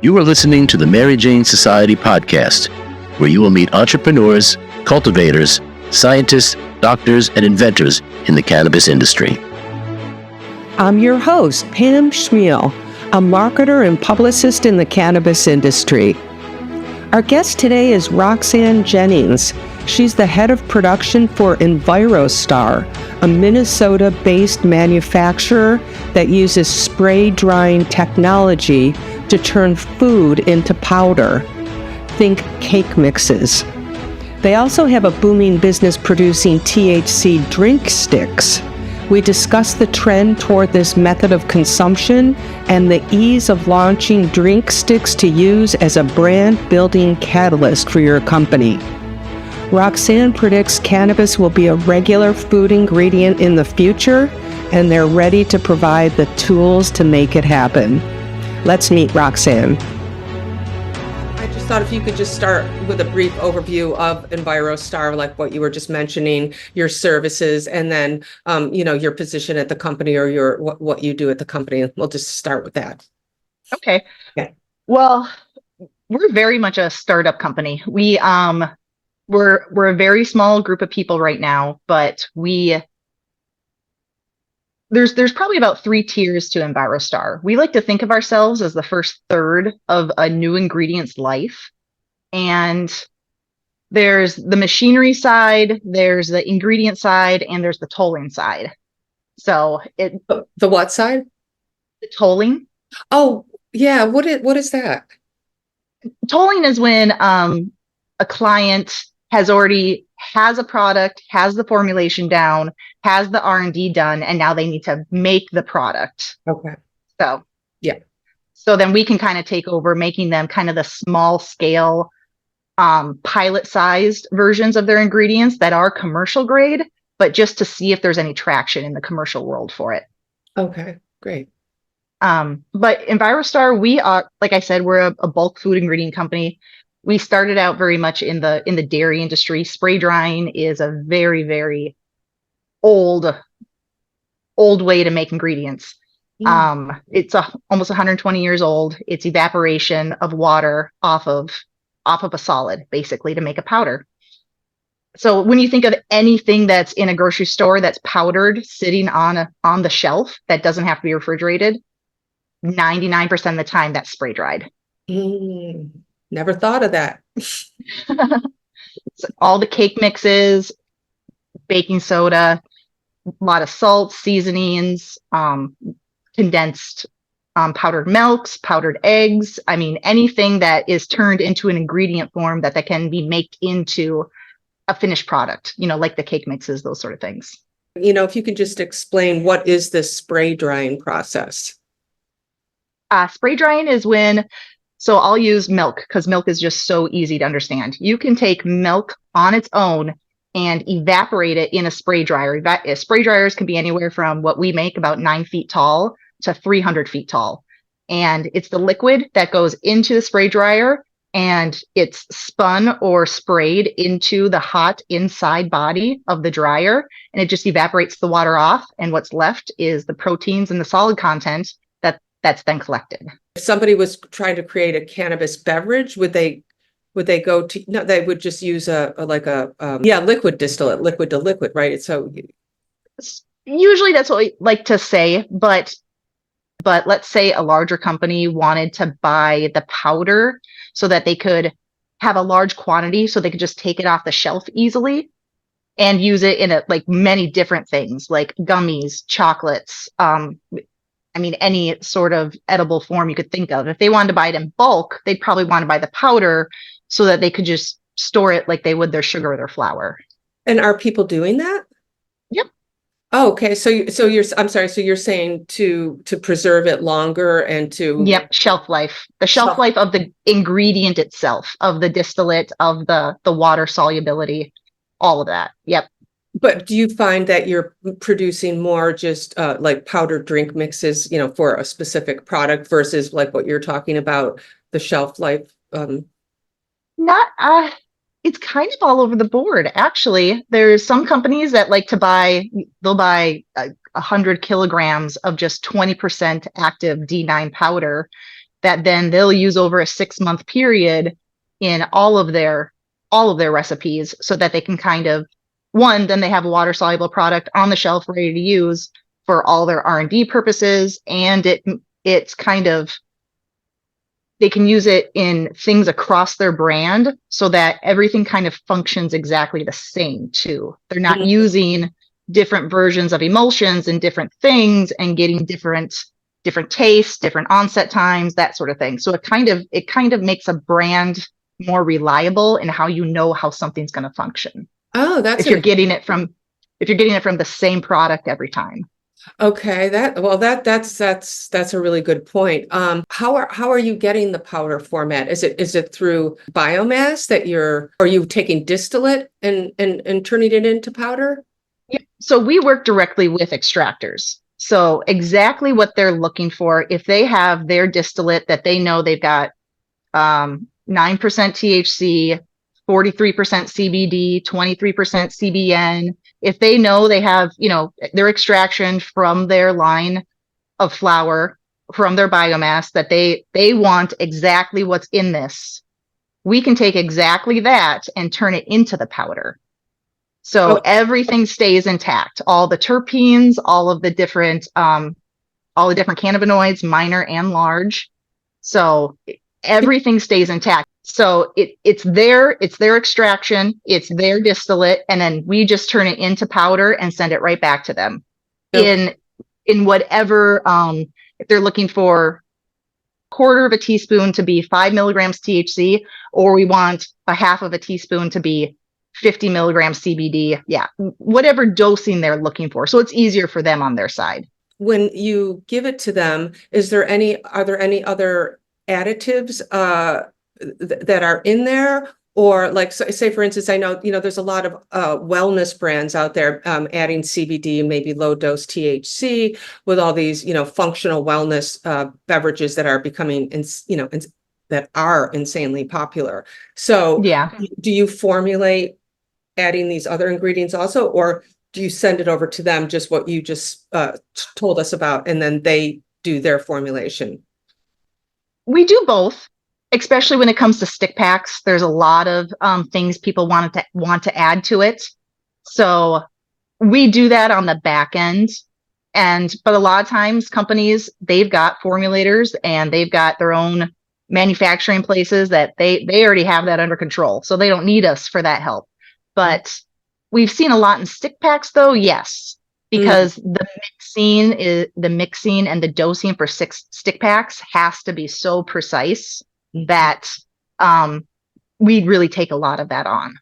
You are listening to the Mary Jane Society podcast, where you will meet entrepreneurs, cultivators, scientists, doctors, and inventors in the cannabis industry. I'm your host, Pam Schmiel, a marketer and publicist in the cannabis industry. Our guest today is Roxanne Jennings. She's the head of production for Envirostar, a Minnesota-based manufacturer that uses spray drying technology to turn food into powder. Think cake mixes. They also have a booming business producing THC drink sticks. We discuss the trend toward this method of consumption and the ease of launching drink sticks to use as a brand-building catalyst for your company. Roxanne predicts cannabis will be a regular food ingredient in the future, and they're ready to provide the tools to make it happen. Let's meet Roxanne. I just thought if you could just start with a brief overview of Envirostar, like what you were just mentioning, your services, and then your position at the company or what you do at the company. We'll just start with that. Okay. Yeah. Well, we're very much a startup company. We're a very small group of people right now, but there's probably about 3 tiers to Envirostar. We like to think of ourselves as the first third of a new ingredient's life. And there's the machinery side, there's the ingredient side, and there's the tolling side. So the what side? The tolling. Oh, yeah. What is that? Tolling is when a client has a product, has the formulation down, has the R&D done, and now they need to make the product. Okay. So, yeah. So then we can kind of take over making them kind of the small scale, pilot-sized versions of their ingredients that are commercial grade, but just to see if there's any traction in the commercial world for it. Okay, great. But Envirostar, we are, like I said, we're a bulk food ingredient company. We started out very much in the dairy industry. Spray drying is a very, very old way to make ingredients. It's almost 120 years old. It's evaporation of water off of a solid, basically, to make a powder. So when you think of anything that's in a grocery store that's powdered, sitting on the shelf that doesn't have to be refrigerated, 99% of the time that's spray dried. Never thought of that. So all the cake mixes, baking soda, a lot of salt, seasonings, condensed powdered milks, powdered eggs. I mean, anything that is turned into an ingredient form that can be made into a finished product, like the cake mixes, those sort of things. If you could just explain, what is this spray drying process? Spray drying is so I'll use milk because milk is just so easy to understand. You can take milk on its own and evaporate it in a spray dryer. Spray dryers can be anywhere from what we make, about 9 feet tall, to 300 feet tall. And it's the liquid that goes into the spray dryer, and it's spun or sprayed into the hot inside body of the dryer, and it just evaporates the water off. And what's left is the proteins and the solid content that's then collected. If somebody was trying to create a cannabis beverage, would they go to, no, they would just use liquid distillate, liquid to liquid, right? So usually that's what we like to say, but let's say a larger company wanted to buy the powder so that they could have a large quantity, so they could just take it off the shelf easily and use it in many different things, like gummies, chocolates, any sort of edible form you could think of. If they wanted to buy it in bulk, they'd probably want to buy the powder so that they could just store it like they would their sugar or their flour. And are people doing that? Yep. Oh, okay. So you're saying to preserve it longer and to... Yep. Shelf life. The shelf life of the ingredient itself, of the distillate, of the water solubility, all of that. Yep. But do you find that you're producing more just like powdered drink mixes, for a specific product versus like what you're talking about, the shelf life? It's kind of all over the board, actually. There's some companies that like to they'll buy 100 kilograms of just 20% active D9 powder that then they'll use over a 6-month period in all of their recipes, so that they can kind of, one, then they have a water soluble product on the shelf ready to use for all their R&D purposes, and it's kind of, they can use it in things across their brand so that everything kind of functions exactly the same too. They're not using different versions of emulsions and different things and getting different tastes, different onset times, that sort of thing. So it kind of makes a brand more reliable in how you know how something's going to function. Oh, if you're getting it from the same product every time. Okay, that's a really good point. How are you getting the powder format? Is it through biomass that are you taking distillate and turning it into powder? Yeah. So we work directly with extractors. So exactly what they're looking for, if they have their distillate that they know they've got 9% THC, 43% CBD, 23% CBN. If they know they have, their extraction from their line of flower, from their biomass, that they want exactly what's in this, we can take exactly that and turn it into the powder. So everything stays intact. All the terpenes, all the different cannabinoids, minor and large. So everything stays intact. So it's their extraction, it's their distillate, and then we just turn it into powder and send it right back to them. Okay. In whatever, if they're looking for a quarter of a teaspoon to be 5 milligrams THC, or we want a half of a teaspoon to be 50 milligrams CBD. Yeah, whatever dosing they're looking for. So it's easier for them on their side. When you give it to them, are there any other additives that are in there? Or like, say for instance, I know, there's a lot of wellness brands out there adding CBD and maybe low dose THC with all these, functional wellness beverages that are becoming, that are insanely popular. So yeah, do you formulate adding these other ingredients also, or do you send it over to them, just what you just told us about, and then they do their formulation? We do both. Especially when it comes to stick packs, there's a lot of things people want to add to it. So we do that on the back end. But a lot of times companies, they've got formulators and they've got their own manufacturing places that they already have that under control. So they don't need us for that help. But we've seen a lot in stick packs though, yes. Because the mixing and the dosing for stick packs has to be so precise that we really take a lot of that on.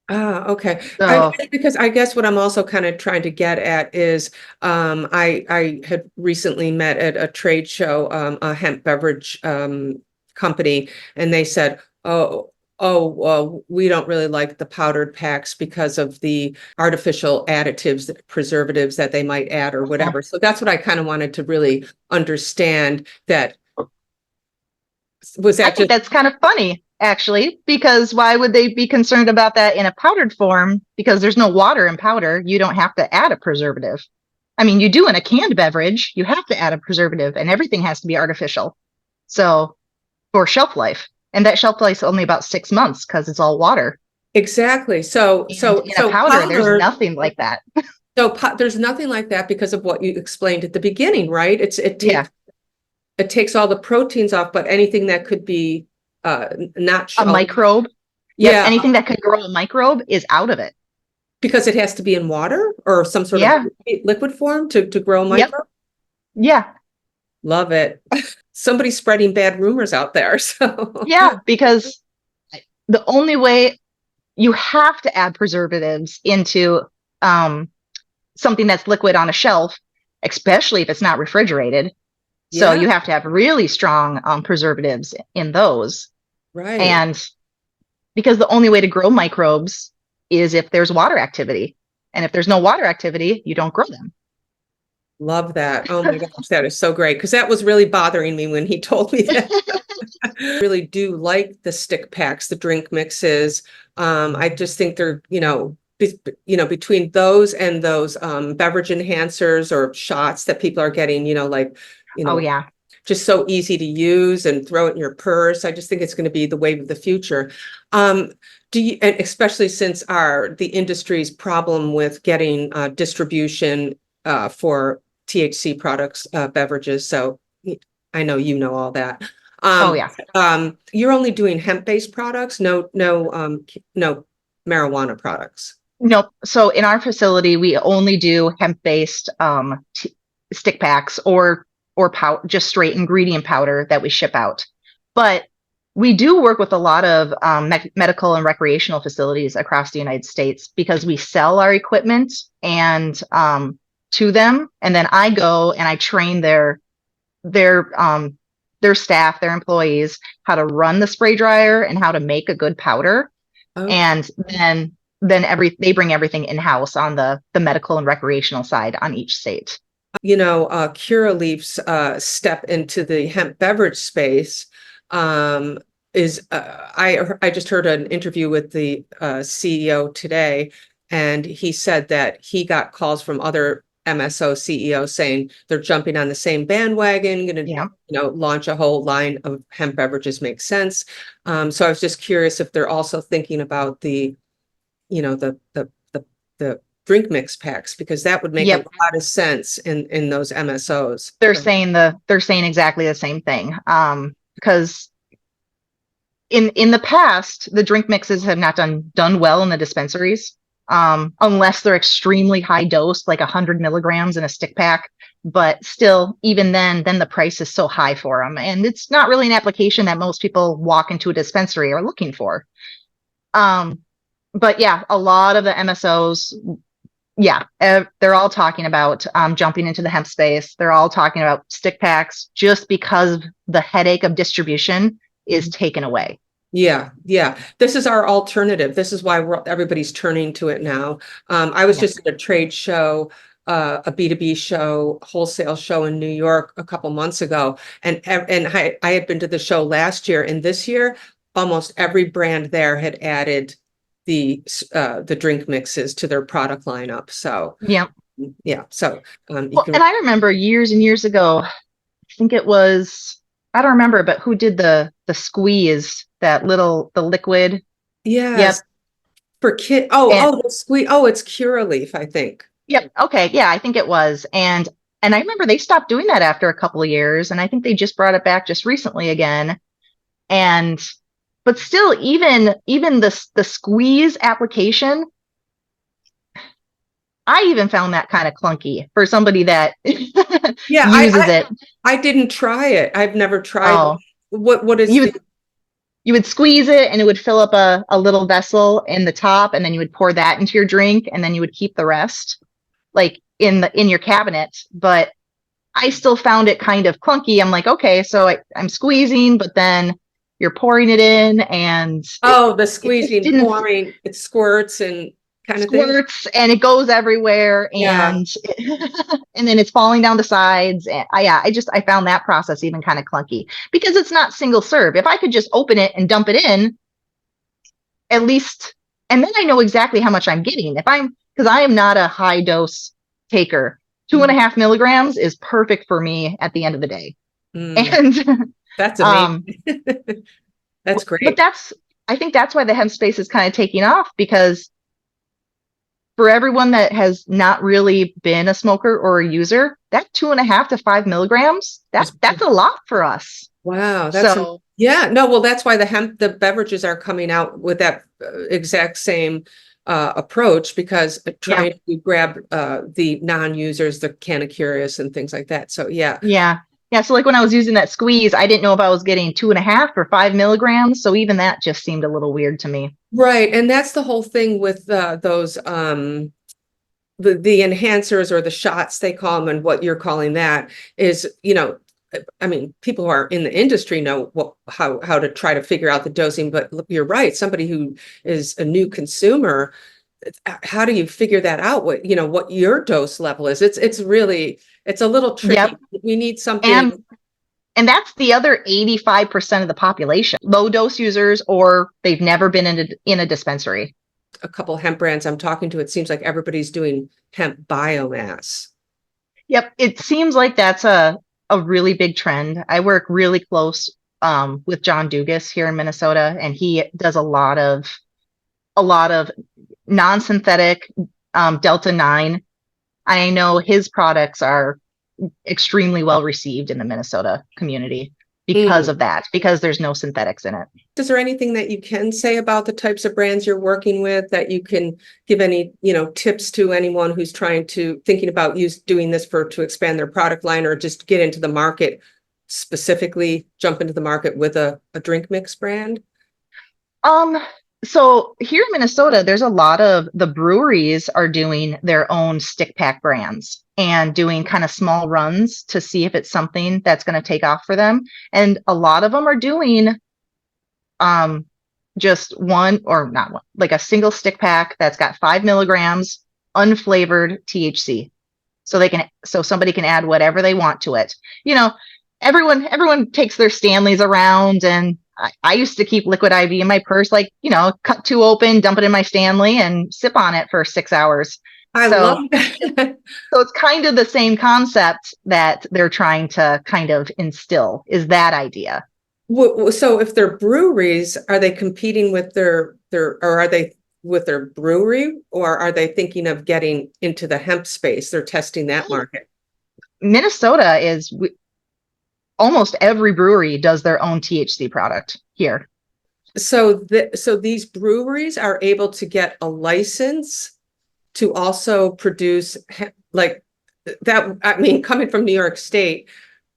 Okay. So, because I guess what I'm also kind of trying to get at is I had recently met at a trade show, a hemp beverage company, and they said, we don't really like the powdered packs because of the artificial additives, preservatives that they might add or whatever. So that's what I kind of wanted to really understand. That was that. I think that's kind of funny, actually, because why would they be concerned about that in a powdered form? Because there's no water in powder. You don't have to add a preservative. I mean, you do in a canned beverage, you have to add a preservative, and everything has to be artificial. So for shelf life. And that shelf life is only about 6 months because it's all water. Exactly. So in a powder, there's nothing like that. So there's nothing like that because of what you explained at the beginning, right? It takes all the proteins off, but anything that could be not a microbe. Yeah. Yep, anything that could grow a microbe is out of it. Because it has to be in water or some sort of liquid form to grow a microbe? Yep. Yeah. Love it. Somebody's spreading bad rumors out there. So yeah, because the only way, you have to add preservatives into something that's liquid on a shelf, especially if it's not refrigerated. So you have to have really strong preservatives in those. Right. And because the only way to grow microbes is if there's water activity. And if there's no water activity, you don't grow them. Love that. Oh my gosh, that is so great. Because that was really bothering me when he told me that. I really do like the stick packs, the drink mixes. I just think they're, between those and those beverage enhancers or shots that people are getting, oh yeah. just so easy to use and throw it in your purse. I just think it's going to be the wave of the future. Do you, and especially since the industry's problem with getting distribution for THC products, beverages. So I know you know all that. Oh yeah. You're only doing hemp-based products, no marijuana products. Nope. So in our facility, we only do hemp-based stick packs or just straight ingredient powder that we ship out. But we do work with a lot of medical and recreational facilities across the United States because we sell our equipment and to them, and then I go and I train their staff, their employees, how to run the spray dryer and how to make a good powder. Okay. And then they bring everything in-house on the medical and recreational side on each state. Curaleaf's step into the hemp beverage space I just heard an interview with the CEO today, and he said that he got calls from other MSO CEOs saying they're jumping on the same bandwagon, going to launch a whole line of hemp beverages. Makes sense. So I was just curious if they're also thinking about the drink mix packs, because that would make a lot of sense in those MSOs. They're saying exactly the same thing. Because in the past, the drink mixes have not done well in the dispensaries, unless they're extremely high dose, like 100 milligrams in a stick pack. But still, even then the price is so high for them, and it's not really an application that most people walk into a dispensary are looking for. But yeah, a lot of the MSOs, they're all talking about jumping into the hemp space. They're all talking about stick packs just because the headache of distribution is taken away. Yeah. This is our alternative. This is why everybody's turning to it now. I was just at a trade show, a B2B show, wholesale show in New York a couple months ago, and I had been to the show last year, and this year almost every brand there had added the drink mixes to their product lineup. So So and I remember years and years ago, I think it was, I don't remember, but who did the squeeze, the liquid? Yes. Yep. For kid. The squeeze. Oh, it's Curaleaf, I think. Yep. Okay. Yeah, I think it was. And I remember they stopped doing that after a couple of years, and I think they just brought it back just recently again. But still, even the squeeze application, I even found that kind of clunky for somebody that uses it. I didn't try it. I've never tried. What is you would squeeze it and it would fill up a little vessel in the top, and then you would pour that into your drink, and then you would keep the rest like in your cabinet. But I still found it kind of clunky. I'm like, okay, so I'm squeezing, but then you're pouring it in, and the squeezing, pouring, it squirts and kind of squirts, and it goes everywhere, and and then it's falling down the sides. And I found that process even kind of clunky because it's not single serve. If I could just open it and dump it in, at least, and then I know exactly how much I'm getting. Because I am not a high dose taker. 2.5 milligrams is perfect for me at the end of the day. And that's amazing. That's great. But I think that's why the hemp space is kind of taking off, because for everyone that has not really been a smoker or a user, that 2.5 to 5 milligrams, that's a lot for us. Wow. That's why the beverages are coming out with that exact same approach, because trying to grab the non-users, the Canna Curious and things like that. So so like when I was using that squeeze, I didn't know if I was getting 2.5 or 5 milligrams. So even that just seemed a little weird to me. Right. And that's the whole thing with those the enhancers, or the shots they call them, and what you're calling that is, I mean, people who are in the industry know how to try to figure out the dosing, but you're right. Somebody who is a new consumer, how do you figure that out? What your dose level is? It's a little tricky. Yep. We need something. And that's the other 85% of the population, low dose users, or they've never been in a dispensary. A couple hemp brands I'm talking to, it seems like everybody's doing hemp biomass. Yep. It seems like that's a a really big trend. I work really close with John Dugas here in Minnesota, and he does a lot of non-synthetic Delta 9. I know his products are extremely well received in the Minnesota community because of that, because there's no synthetics in it. Is there anything that you can say about the types of brands you're working with that you can give any, tips to anyone who's thinking about doing this to expand their product line or just get into the market, specifically jump into the market with a drink mix brand? So here in Minnesota, there's a lot of the breweries are doing their own stick pack brands and doing kind of small runs to see if it's something that's going to take off for them. And a lot of them are doing just one or not one, like a single stick pack that's got 5 milligrams unflavored THC. So somebody can add whatever they want to it. Everyone takes their Stanleys around, and I used to keep liquid IV in my purse, cut 2 open, dump it in my Stanley and sip on it for 6 hours. I love that. So it's kind of the same concept that they're trying to kind of instill, is that idea. So if they're breweries, are they competing with or are they with their brewery, or are they thinking of getting into the hemp space? They're testing that market. Minnesota is almost every brewery does their own THC product here. So these breweries are able to get a license to also produce like that. I mean, coming from New York State,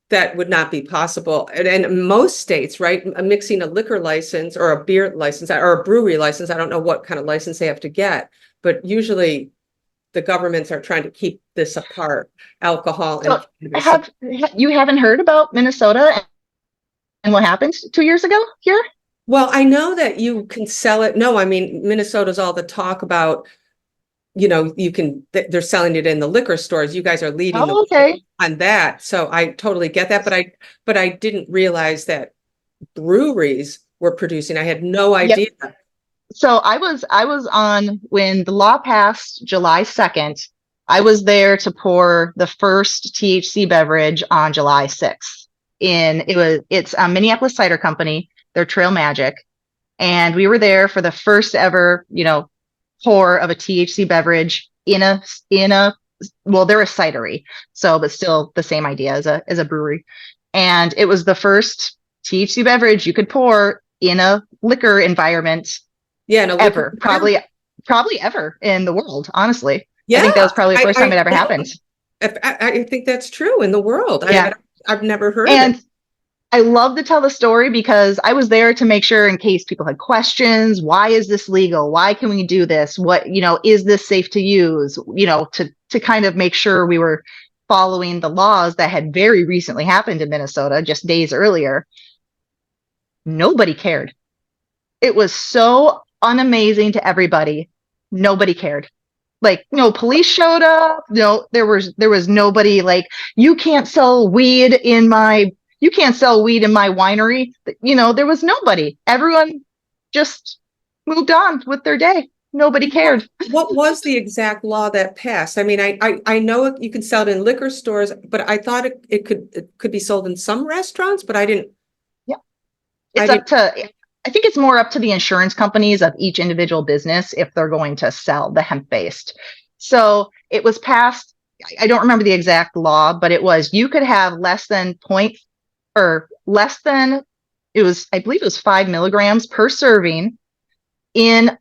that would not be possible. And most states, right, mixing a liquor license or a beer license or a brewery license, I don't know what kind of license they have to get, but usually the governments are trying to keep this apart, alcohol. So you haven't heard about Minnesota and what happened 2 years ago here? Well, I know that you can sell it. No, I mean, Minnesota's all the talk about, they're selling it in the liquor stores. You guys are leading on that. So I totally get that. But I didn't realize that breweries were producing. I had no idea. Yep. So I was on when the law passed July 2nd. I was there to pour the first THC beverage on July 6th. It's a Minneapolis cider company. They're Trail Magic. And we were there for the first ever, pour of a THC beverage they're a cidery. So, but still the same idea as a brewery. And it was the first THC beverage you could pour in a liquor environment. Yeah, no, ever. Probably ever in the world, honestly. Yeah. I think that was probably the first time it ever happened. I think that's true in the world. Yeah. I've never heard of it. I love to tell the story because I was there to make sure in case people had questions. Why is this legal? Why can we do this? What, is this safe to use? To kind of make sure we were following the laws that had very recently happened in Minnesota just days earlier. Nobody cared. It was so unamazing to everybody. Nobody cared. Like, no police showed up. No, there was nobody like, you can't sell weed in my winery. There was nobody. Everyone just moved on with their day. Nobody cared. What was the exact law that passed? I mean, I know you can sell it in liquor stores, but I thought it could be sold in some restaurants, but I didn't. Yeah. I think it's more up to the insurance companies of each individual business if they're going to sell the hemp-based. So it was passed, I don't remember the exact law, but it was you could have I believe it was 5 milligrams per serving in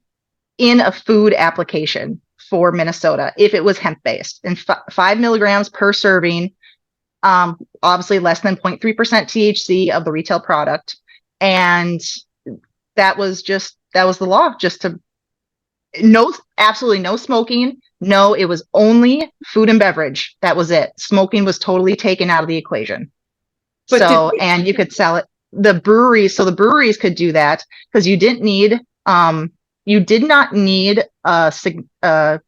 a food application for Minnesota if it was hemp-based. And 5 milligrams per serving, obviously less than 0.3% THC of the retail product. And that was the law, absolutely no smoking. No, it was only food and beverage. That was it. Smoking was totally taken out of the equation. And you could sell it. The breweries could do that because you did not need a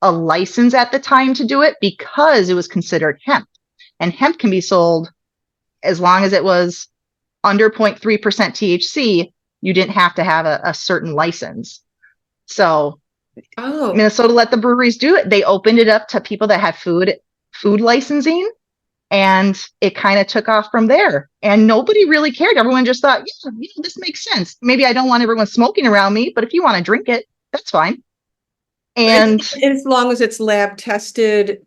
license at the time to do it because it was considered hemp, and hemp can be sold as long as it was under 0.3% THC. You didn't have to have a certain license. So Minnesota let the breweries do it. They opened it up to people that had food licensing, And it kind of took off from there, and nobody really cared. Everyone just thought, yeah, this makes sense. Maybe I don't want everyone smoking around me, but if you want to drink it, that's fine. And as long as it's lab tested,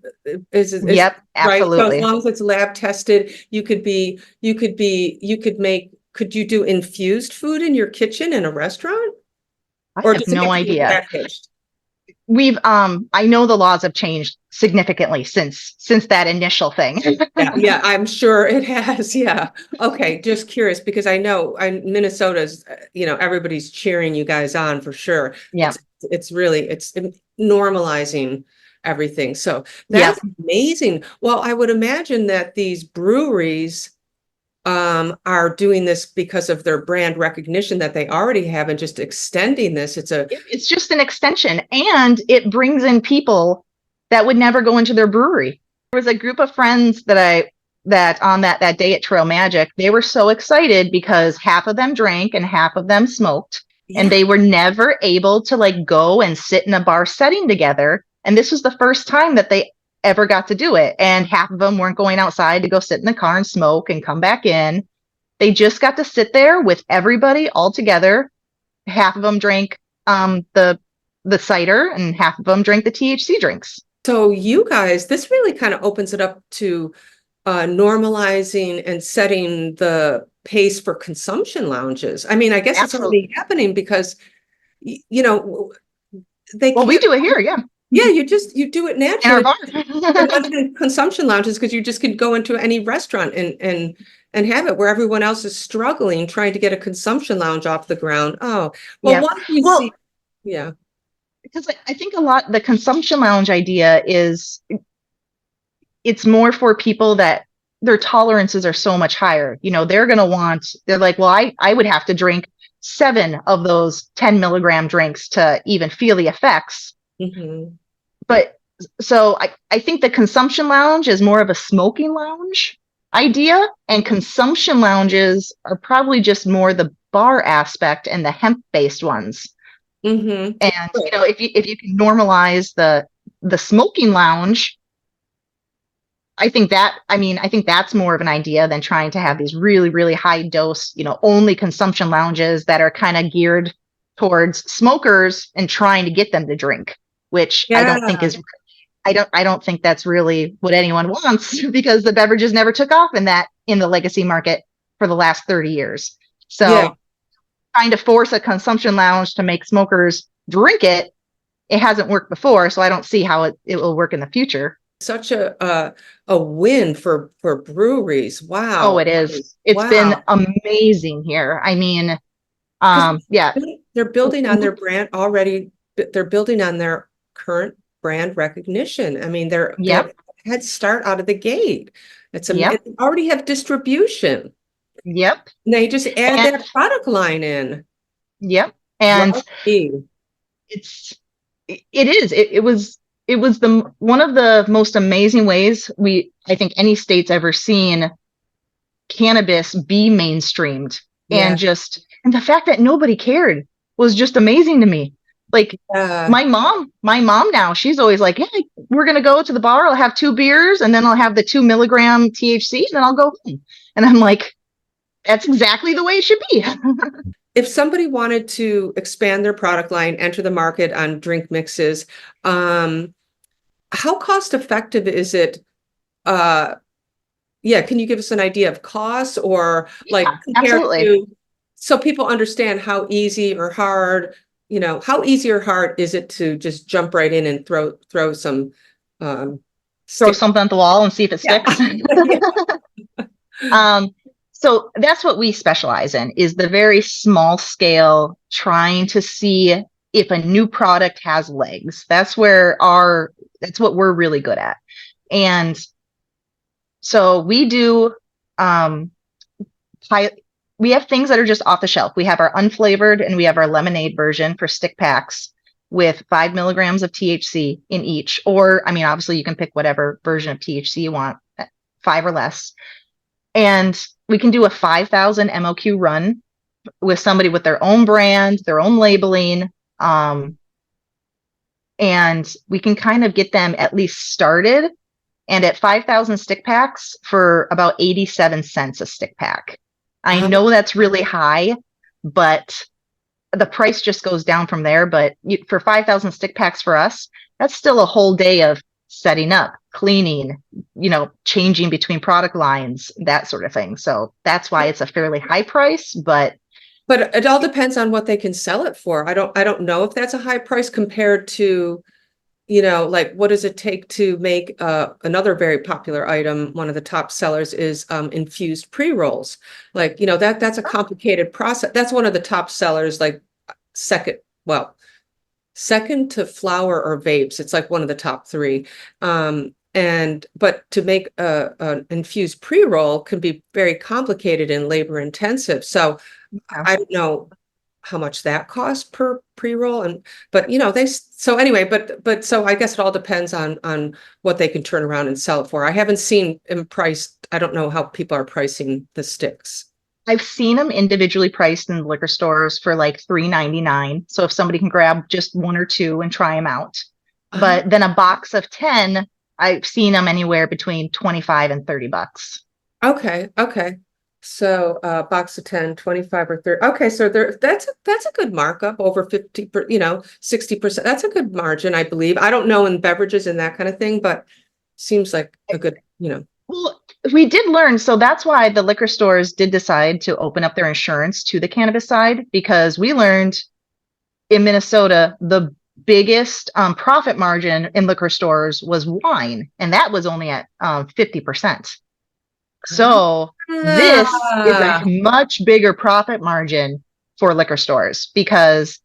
yep, absolutely. Right. So as long as it's lab tested, could you do infused food in your kitchen in a restaurant? I have no idea. Packaged? I know the laws have changed significantly since that initial thing. Yeah, I'm sure it has. Yeah. Okay. Just curious, because I know Minnesota's, everybody's cheering you guys on for sure. Yeah. It's normalizing everything. So that's amazing. Well, I would imagine that these breweries are doing this because of their brand recognition that they already have, and just extending this. It's just an extension, and it brings in people that would never go into their brewery. There was a group of friends that on that day at Trail Magic, they were so excited because half of them drank and half of them smoked, and they were never able to go and sit in a bar setting together. And this was the first time that they ever got to do it. And half of them weren't going outside to go sit in the car and smoke and come back in. They just got to sit there with everybody all together. Half of them drank the cider, and half of them drank the THC drinks. So you guys, this really kind of opens it up to normalizing and setting the pace for consumption lounges. I mean, I guess It's already happening, because we do it here. Yeah. Yeah, you do it naturally. In consumption lounges, because you just could go into any restaurant and have it, where everyone else is struggling trying to get a consumption lounge off the ground. Oh, well, yeah. Because I think the consumption lounge idea is, it's more for people that their tolerances are so much higher. They're like, well, I would have to drink 7 of those 10 milligram drinks to even feel the effects. Mm-hmm. But so I think the consumption lounge is more of a smoking lounge idea, and consumption lounges are probably just more the bar aspect and the hemp based ones. Mm-hmm. And if you can normalize the smoking lounge, I think that's more of an idea than trying to have these really, really high dose, only consumption lounges that are kind of geared towards smokers and trying to get them to drink, which I don't think that's really what anyone wants, because the beverages never took off in the legacy market for the last 30 years. So trying to force a consumption lounge to make smokers drink it hasn't worked before. So I don't see how it will work in the future. Such a win for breweries. Wow. Oh, it is. It's been amazing here. I mean, they're building on their brand already. They're building on their current brand recognition. I mean, they're head start out of the gate. They already have distribution. Yep. And they just add that product line in. Yep. And it was one of the most amazing ways I think any state's ever seen cannabis be mainstreamed. And the fact that nobody cared was just amazing to me. My mom now, she's always like, hey, we're going to go to the bar. I'll have 2 beers, and then I'll have the 2 milligram THC, and then I'll go home. And I'm like, that's exactly the way it should be. If somebody wanted to expand their product line, enter the market on drink mixes, how cost effective is it? Can you give us an idea of costs, or compared to, so people understand how easy or hard, how easy or hard is it to just jump right in and throw some throw something at the wall and see if it sticks? So that's what we specialize in, is the very small scale, trying to see if a new product has legs. That's what we're really good at. And so we do, we have things that are just off the shelf. We have our unflavored and we have our lemonade version for stick packs with 5 milligrams of THC in each. Or, obviously you can pick whatever version of THC you want, 5 or less. And we can do a 5,000 MOQ run with somebody with their own brand, their own labeling. And we can kind of get them at least started and at 5,000 stick packs for about 87 cents a stick pack. I know that's really high, but the price just goes down from there. But for 5,000 stick packs for us, that's still a whole day of setting up, cleaning, changing between product lines, that sort of thing. So that's why it's a fairly high price, but it all depends on what they can sell it for. I don't know if that's a high price compared to, like what does it take to make another very popular item. One of the top sellers is infused pre-rolls. Like, that's a complicated process. That's one of the top sellers, like second to flower or vapes. It's like one of the top three. But to make an infused pre-roll can be very complicated and labor intensive. So I don't know how much that costs per pre-roll, but so I guess it all depends on what they can turn around and sell it for. I haven't seen them priced. I don't know how people are pricing the sticks. I've seen them individually priced in liquor stores for like $3.99. So if somebody can grab just one or two and try them out, but then a box of 10, I've seen them anywhere between 25 and 30 bucks. Okay. So box of 10, 25 or 30. Okay, so that's a good markup, over 50, 60%. That's a good margin, I believe. I don't know in beverages and that kind of thing, but seems like a good, Well, we did learn. So that's why the liquor stores did decide to open up their insurance to the cannabis side, because we learned in Minnesota, the biggest profit margin in liquor stores was wine, and that was only at 50%. So this is a much bigger profit margin for liquor stores because,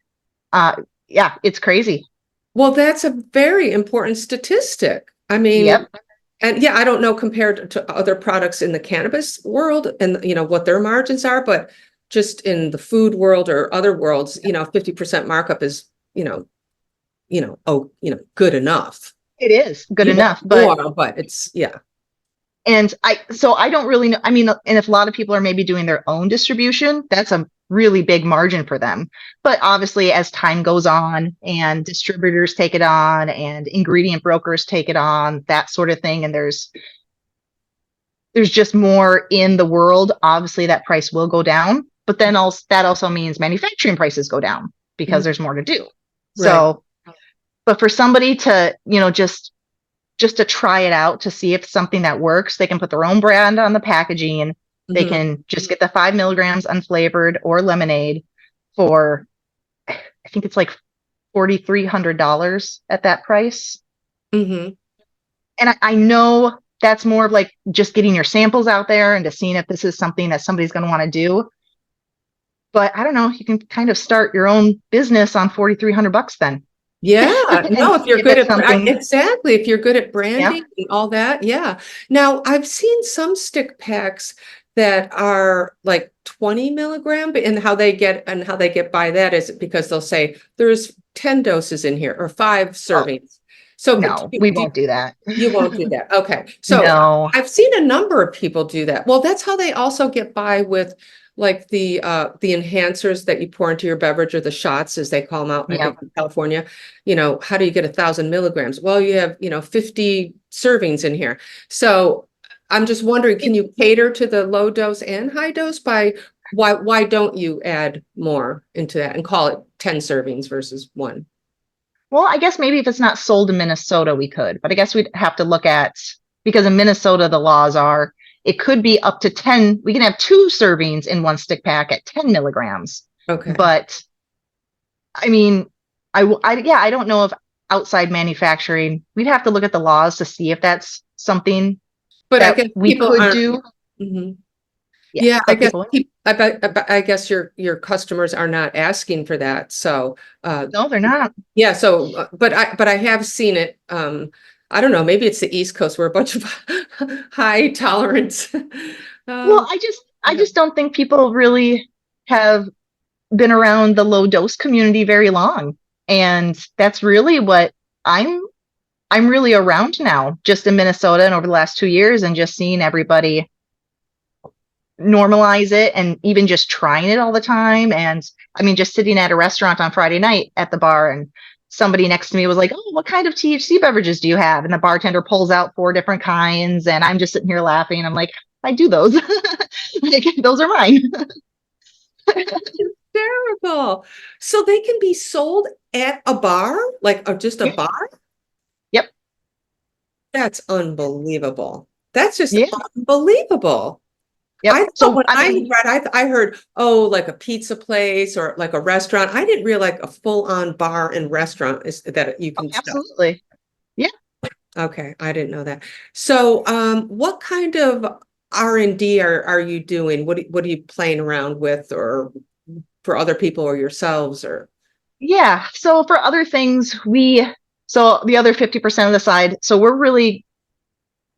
it's crazy. Well, that's a very important statistic. I mean, yep. And I don't know compared to other products in the cannabis world and, what their margins are, but just in the food world or other worlds, 50% markup is, good enough. It is good enough, but it's, And I don't really know. I mean, and if a lot of people are maybe doing their own distribution, that's a really big margin for them. But obviously, as time goes on and distributors take it on and ingredient brokers take it on, that sort of thing, and there's just more in the world, obviously that price will go down. But then that also means manufacturing prices go down because there's more to do. Right. So, but for somebody to, just to try it out to see if it's something that works, they can put their own brand on the packaging, and they can just get the 5 milligrams unflavored or lemonade for, I think it's like $4,300 at that price. And I know that's more of like just getting your samples out there and to seeing if this is something that somebody's going to want to do. But I don't know, you can kind of start your own business on $4,300 then. Yeah, no, if you're good at exactly, if you're good at branding and all that, Now, I've seen some stick packs that are like 20 milligram, and how they get by that is because they'll say there's 10 doses in here or 5 servings. So no, we won't do that. You won't do that. Okay, so no. I've seen a number of people do that. Well, that's how they also get by with like the enhancers that you pour into your beverage, or the shots as they call them out, I think in California. How do you get 1,000 milligrams? Well, you have 50 servings in here. So I'm just wondering, can you cater to the low dose and high dose by why don't you add more into that and call it 10 servings versus 1? Well, I guess maybe if it's not sold in Minnesota, we could, but I guess we'd have to look at, because in Minnesota the laws are, it could be up to 10. We can have 2 servings in 1 stick pack at 10 milligrams. Okay. But I mean, I don't know if outside manufacturing, we'd have to look at the laws to see if that's something that I guess we could do. I guess your customers are not asking for that. So no, they're not. Yeah. So, but I have seen it. I don't know, maybe it's the East Coast. We're a bunch of high tolerance. Well, I just don't think people really have been around the low dose community very long. And that's really what I'm really around now, just in Minnesota and over the last 2 years, and just seeing everybody normalize it and even just trying it all the time. And I mean, just sitting at a restaurant on Friday night at the bar and somebody next to me was like, "Oh, what kind of THC beverages do you have?" And the bartender pulls out 4 different kinds, and I'm just sitting here laughing. I'm like, "I do those. Like, those are mine." Hysterical. So they can be sold at a bar, like just a Yep. bar? Yep. That's unbelievable. That's just Yeah. unbelievable. Yep. I thought So, when I I mean, read, I heard, oh, like a pizza place or like a restaurant. I didn't realize a full-on bar and restaurant is that you can sell. absolutely. Yeah. Okay, I didn't know that. So, what kind of R&D are you doing? What are you playing around with, or for other people or yourselves, or? Yeah. So for other things, so the other 50% of the side, so we're really,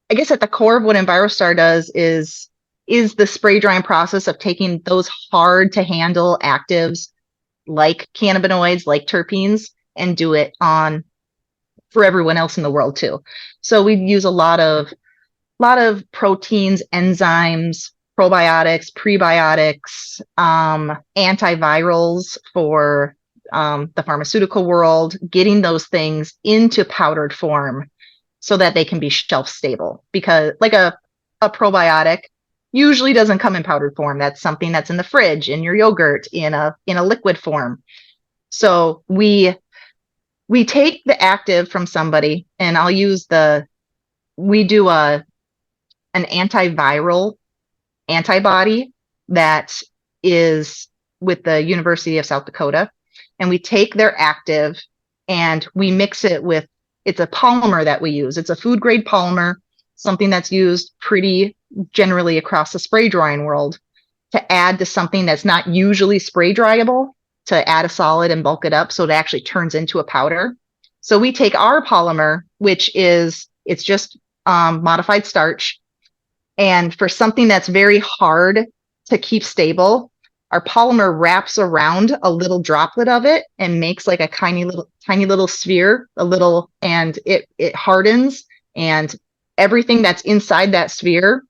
I guess at the core of what Envirostar does is the spray drying process of taking those hard to handle actives like cannabinoids, like terpenes, and do it on for everyone else in the world too. So we use a lot of proteins, enzymes, probiotics, prebiotics, antivirals for the pharmaceutical world, getting those things into powdered form so that they can be shelf stable. Because like a probiotic usually doesn't come in powdered form. That's something that's in the fridge, in your yogurt, in a liquid form. So we take the active from somebody, and we do an antiviral antibody that is with the University of South Dakota. And we take their active and we mix it with, it's a polymer that we use. It's a food grade polymer, something that's used pretty generally across the spray drying world to add to something that's not usually spray dryable, to add a solid and bulk it up so it actually turns into a powder. So we take our polymer, it's just modified starch, and for something that's very hard to keep stable, our polymer wraps around a little droplet of it and makes like a tiny little sphere, and it hardens, and everything that's inside that sphere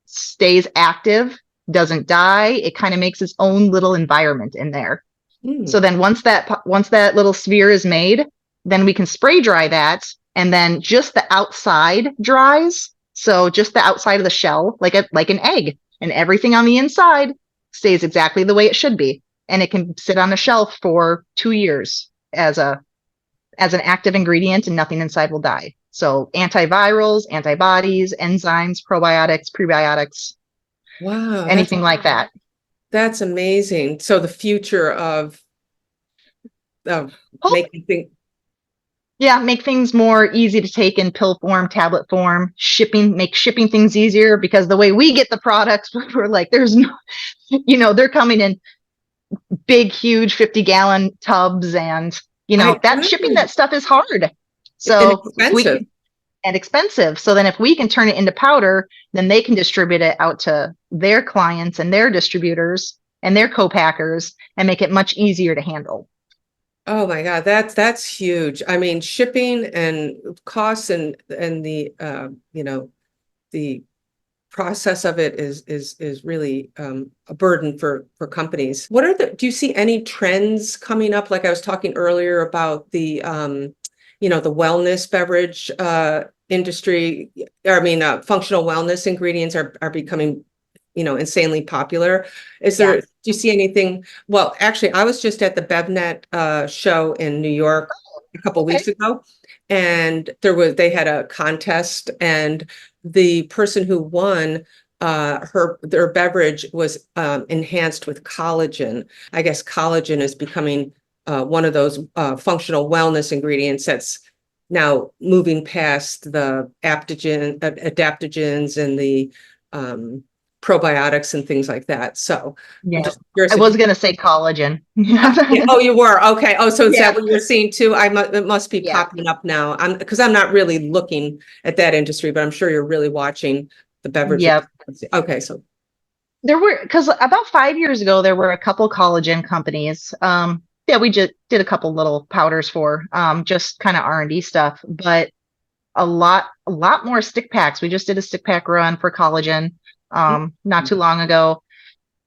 stays active, doesn't die. It kind of makes its own little environment in there. So then once that little sphere is made, then we can spray dry that, and then just the outside dries. So just the outside of the shell, like an egg, and everything on the inside stays exactly the way it should be. And it can sit on a shelf for 2 years as an active ingredient, and nothing inside will die. So antivirals, antibodies, enzymes, probiotics, prebiotics, Wow, anything like that. that's amazing. So the future of making things. Yeah, make things more easy to take in pill form, tablet form, make shipping things easier, because the way we get the products, we're like, there's no, they're coming in big, huge 50-gallon tubs, and shipping that stuff is hard. So Inexpensive. and expensive. So then if we can turn it into powder, then they can distribute it out to their clients and their distributors and their co-packers and make it much easier to handle. Oh my God, that's huge. I mean, shipping and costs and the the process of it is really a burden for companies. Do you see any trends coming up? Like I was talking earlier about the the wellness beverage industry. I mean, functional wellness ingredients are becoming insanely popular. Do you see anything? Well, actually, I was just at the BevNet show in New York a couple of weeks ago, and they had a contest, and the person who won, their beverage was enhanced with collagen. I guess collagen is becoming one of those functional wellness ingredients that's now moving past the adaptogens and the probiotics and things like that. So yeah, I'm just curious. I was going to say collagen. Oh, you were? Okay. Oh, so is Yeah. that what you're seeing too? It must be popping up now. Because I'm not really looking at that industry, but I'm sure you're really watching the beverage. Yep. Okay. So because about 5 years ago, there were a couple collagen companies. We just did a couple little powders for just kind of R&D stuff, but a lot more stick packs. We just did a stick pack run for collagen not too long ago.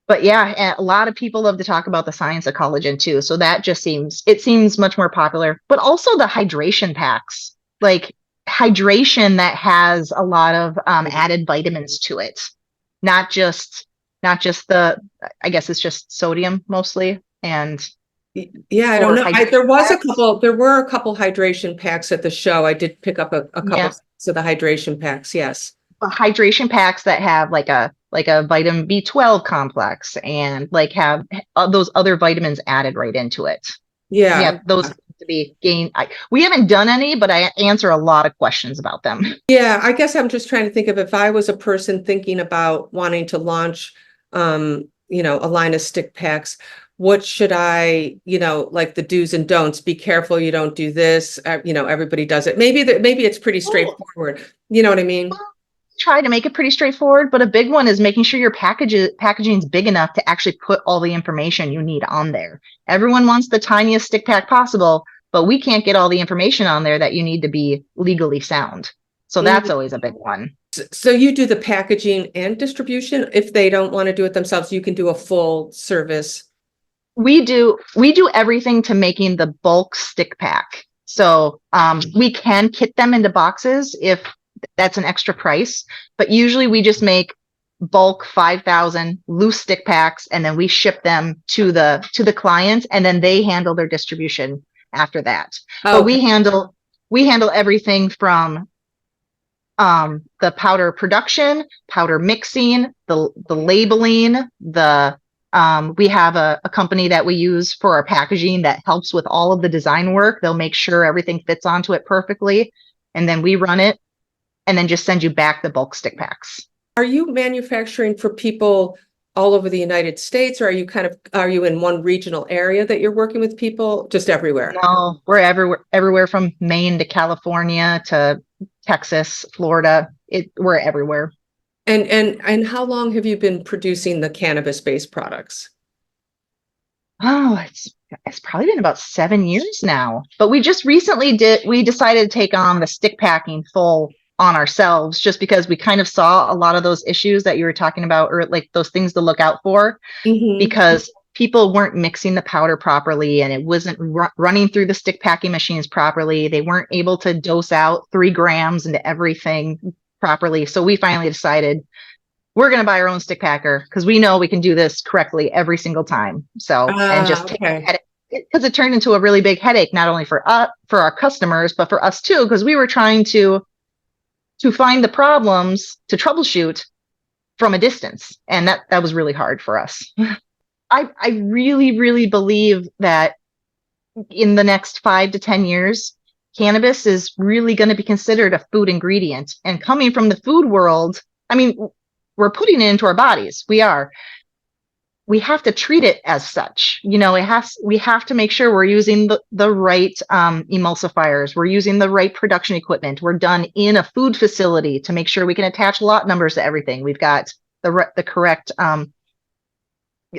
But yeah, and a lot of people love to talk about the science of collagen too. So that just seems much more popular. But also the hydration packs, like hydration that has a lot of added vitamins to it, not just the. I guess it's just sodium mostly, and Yeah, I don't or know. hydration There were a couple hydration packs at the show. I did pick up a couple Yeah. of the hydration packs. Yes. hydration packs that have like a vitamin B12 complex and like have those other vitamins added right into it. Yeah. Yeah, those to be gained. We haven't done any, but I answer a lot of questions about them. Yeah, I guess I'm just trying to think of if I was a person thinking about wanting to launch, a line of stick packs, what should I, like the do's and don'ts, be careful, you don't do this, everybody does it. Maybe it's pretty straightforward. You know what I mean? Try to make it pretty straightforward, but a big one is making sure your packaging is big enough to actually put all the information you need on there. Everyone wants the tiniest stick pack possible, but we can't get all the information on there that you need to be legally sound. So that's always a big one. So you do the packaging and distribution. If they don't want to do it themselves, you can do a full service. We do everything to making the bulk stick pack. So we can kit them into boxes if that's an extra price, but usually we just make bulk 5,000 loose stick packs, and then we ship them to the client, and then they handle their distribution after that. Oh, but we handle everything from the powder production, powder mixing, the labeling, we have a company that we use for our packaging that helps with all of the design work. They'll make sure everything fits onto it perfectly, and then we run it and then just send you back the bulk stick packs. Are you manufacturing for people all over the United States, or are you in one regional area that you're working with people just everywhere? No, we're everywhere from Maine to California to Texas, Florida. We're everywhere. And how long have you been producing the cannabis-based products? Oh, it's probably been about 7 years now. But we just recently decided to take on the stick packing full on ourselves, just because we kind of saw a lot of those issues that you were talking about, or like those things to look out for, because people weren't mixing the powder properly, and it wasn't running through the stick packing machines properly. They weren't able to dose out 3 grams into everything properly. So we finally decided we're going to buy our own stick packer, because we know we can do this correctly every single time. So and just take the headache, because it turned into a really big headache, not only for our customers, but for us too, because we were trying to find the problems to troubleshoot from a distance. And that was really hard for us. I really, really believe that in the next 5 to 10 years, cannabis is really going to be considered a food ingredient. And coming from the food world, I mean, we're putting it into our bodies. We have to treat it as such. We have to make sure we're using the right emulsifiers. We're using the right production equipment. We're done in a food facility to make sure we can attach lot numbers to everything. We've got the correct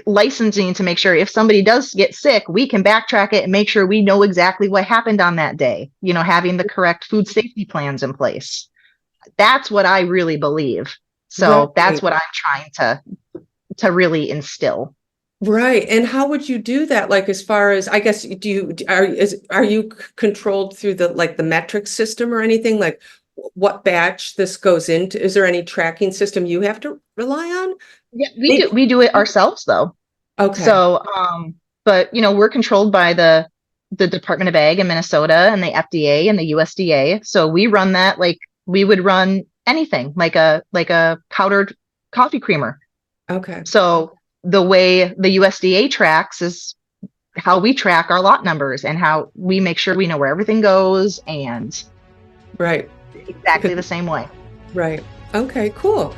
licensing to make sure if somebody does get sick, we can backtrack it and make sure we know exactly what happened on that day. Having the correct food safety plans in place. That's what I really believe. So that's what I'm trying to really instill. Right. And how would you do that? Like, as far as, I guess, are you controlled through the metric system or anything? Like what batch this goes into? Is there any tracking system you have to rely on? Yeah, we do it ourselves though. Okay. So, but we're controlled by the Department of Ag in Minnesota and the FDA and the USDA. So we run that like we would run anything, like a powdered coffee creamer. Okay. So the way the USDA tracks is how we track our lot numbers and how we make sure we know where everything goes, and right, exactly the same way. Right. Okay, cool.